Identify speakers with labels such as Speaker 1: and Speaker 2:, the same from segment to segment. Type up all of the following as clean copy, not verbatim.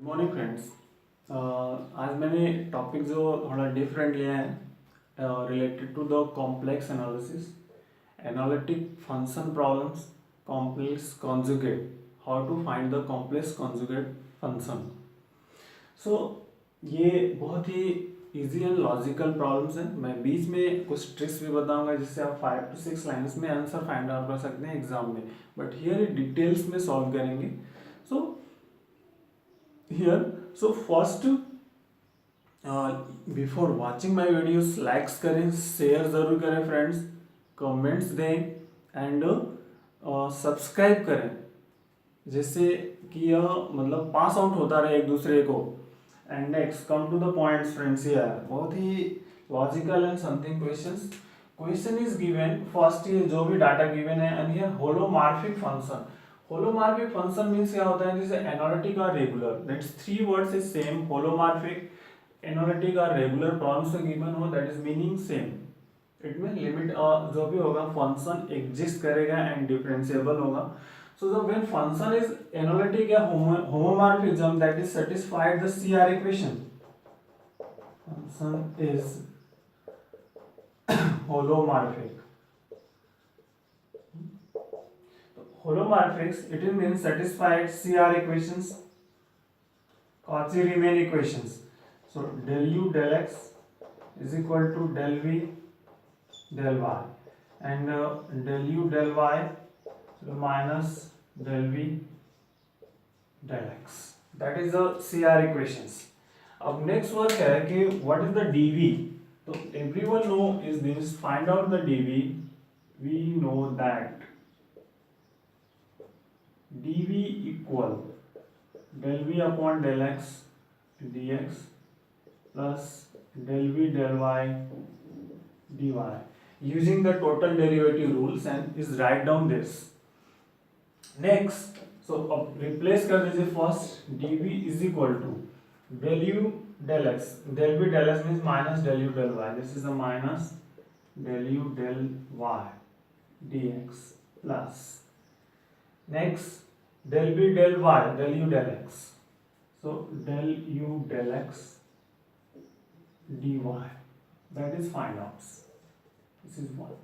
Speaker 1: Good morning friends. आज मैंने topic जो थोड़ा डिफरेंट लिया है related to the complex analysis, analytic function problems, complex conjugate, how to find the complex conjugate function. So ये बहुत ही इजी एंड लॉजिकल प्रॉब्लम्स हैं। मैं बीच में कुछ ट्रिक्स भी बताऊंगा जिससे आप 5 to 6 लाइन्स में आंसर फाइंड आउट कर सकते हैं एग्जाम में, बट हियर डिटेल्स में सॉल्व करेंगे। So first, before watching my videos likes करें, शेयर ज़रूर करें फ्रेंड्स, कमेंट्स दें एंड सब्सक्राइब करें, जिससे कि यह मतलब पास आउट होता रहे एक दूसरे को। And next come to the points friends. Here बहुत ही logical and something questions. Question is given first, ये जो भी डाटा गिवन है, and here holomorphic function. Holomorphic function means क्या होता है, जैसे एनालिटिक और regular, that's three words is same. Holomorphic, analytic और रेगुलर टर्म्स से गिवन हो, that is meaning same. It mean limit जो भी होगा फंक्शन एग्जिस्ट करेगा एंड डिफरेंशिएबल होगा। So the when function is analytic or homomorphism, that is satisfied the CR equation. Function is holomorphic. Holomorphics, it means satisfied CR equations, Cauchy-Riemann equations. So del u del x is equal to del v del y, and del u del y minus del v del x. That is the CR equations. अब next work है कि what is the dv. तो everyone know is this, find out the dv. We know that dv equal del v upon del x dx plus del v del y dy, using the total derivative rules, and is write down this. Next, so अब replace कर दीजिए first, dv is equal to del u del x, del v del x means minus del u del y, this is a minus del u del y dx plus next del v del y del u del x, so del u del x dy, that is find out. This is one.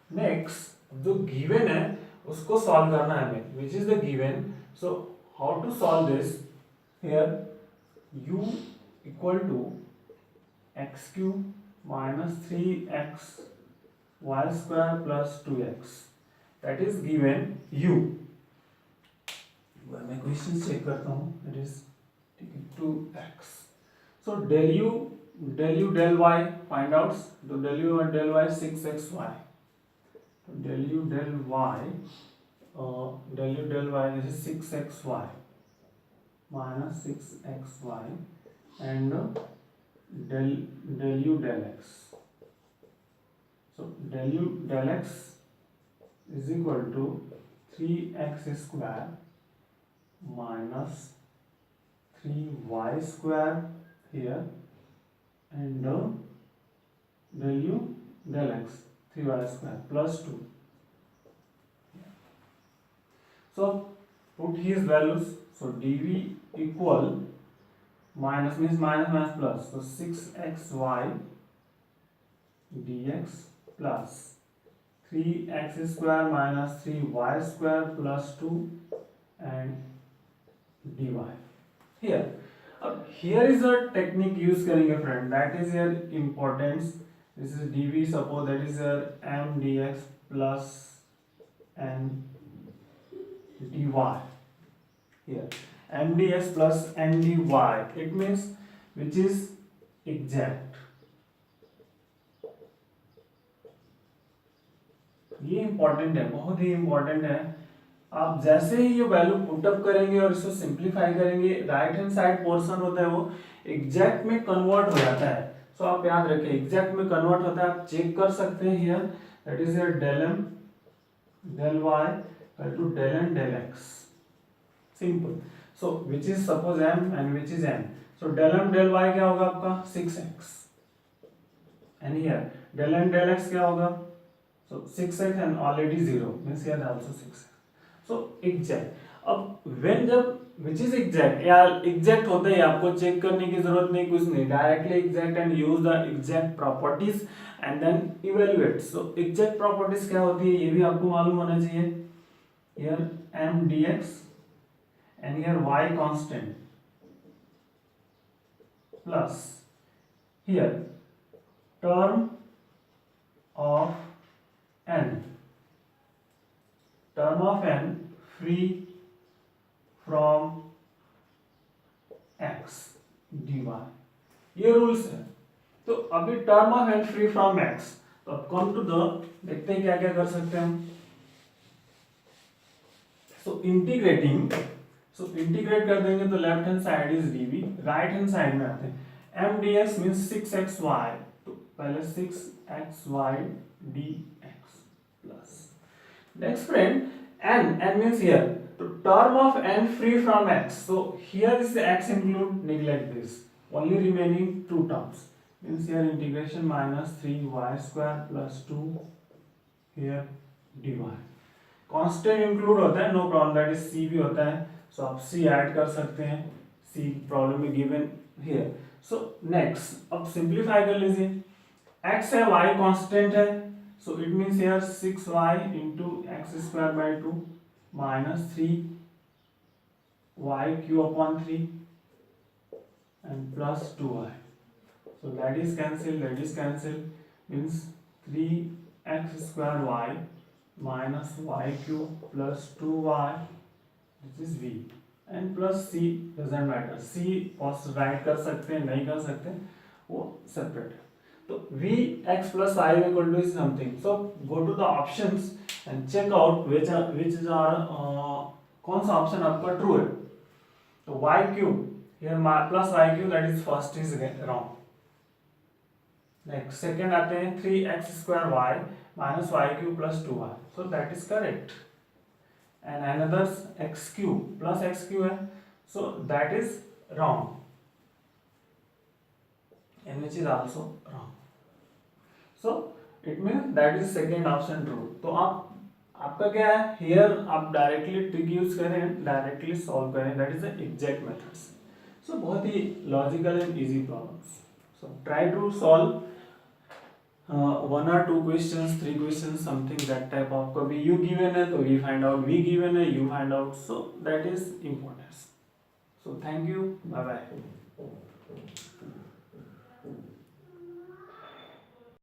Speaker 1: Next, जो given है उसको solve करना है हमें, which is the given. So how to solve this? Here u equal to x cube minus 3x y square plus 2x, that is given u. मैं question check करता हूँ. That is 2x. So del u del y find out. तो del u और del y 6xy. तो del u del y this is 6xy minus 6xy, and del u del x. So del u del x is equal to 3x square minus 3y square here, and del u del x 3y square plus 2. So put his values. So dv equal minus means minus plus, so 6xy dx plus 3x square minus 3y square plus 2 and dy. Here is a technique use करेंगे friend, that is your importance. This is dv, suppose that is your m dx plus n dy. Here m dx plus n dy, it means which is exact. ये important है, बहुत ही important है. आप जैसे ही ये value put up करेंगे और इसको सिंप्लीफाई करेंगे, राइट हैंड साइड पोर्शन होता है वो एग्जैक्ट में कन्वर्ट हो जाता है. सो आप याद रखें, एग्जैक्ट में कन्वर्ट होता है. आप चेक कर सकते हैं here, that is your del m del y to del n del x. Simple. So which is suppose m and which is n. So del m del y क्या होगा आपका 6x, and here del n del x क्या होगा, so 6x and already 0 means here also 6x. So exact. अब when जब which is exact, या exact होता है, आपको चेक करने की जरूरत नहीं, कुछ नहीं, directly exact and use the exact properties and then evaluate. So exact properties क्या होती है ये भी आपको मालूम होना चाहिए। Here m dx and here y constant plus here term of n free from x dy, ये रूल्स है। तो अभी term of n free from x, तो अब कम टू द, देखते हैं क्या क्या कर सकते हैं हम। सो इंटीग्रेटिंग, सो इंटीग्रेट कर देंगे तो left hand side is dv, right hand side में आते हैं m dx मींस 6xy, तो पहले 6xy dx plus next friend n means here, तो term of n free from x, so here is the x include, neglect this, only remaining two terms, means here integration minus 3y square plus 2 here dy, constant include होता है, no problem, that is c भी होता है, सो आप c add कर सकते हैं, c problem में गिवन हियर। सो नेक्स्ट अब सिंपलीफाई कर लीजिए, x है, y कांस्टेंट है, so it means here 6y into x square by 2 minus 3y cube upon 3 and plus 2y, so that is cancelled, means 3x square y minus y cube plus 2y, this is v, and plus c, doesn't matter, c first right कर सकते हैं, नहीं कर सकते वो separate है। तो v x plus y equal to something, so go to the options and check out which are कौन सा ऑप्शन आपका ट्रू है। तो y cube here plus y cube, that is first is wrong। Next second आते हैं 3x square y minus y cube plus 2y, so that is correct, and another x cube plus x cube है, so that is wrong, and which is also wrong, so it means that is second option true। तो आपका क्या है, here आप directly trick use करें, directly solve करें, that is the exact methods, so बहुत ही logical and easy problems. so try to solve one or two questions, 3 questions, something that type of, कभी u given है तो we find out, v given है you find out, so that is important। so thank you, bye bye।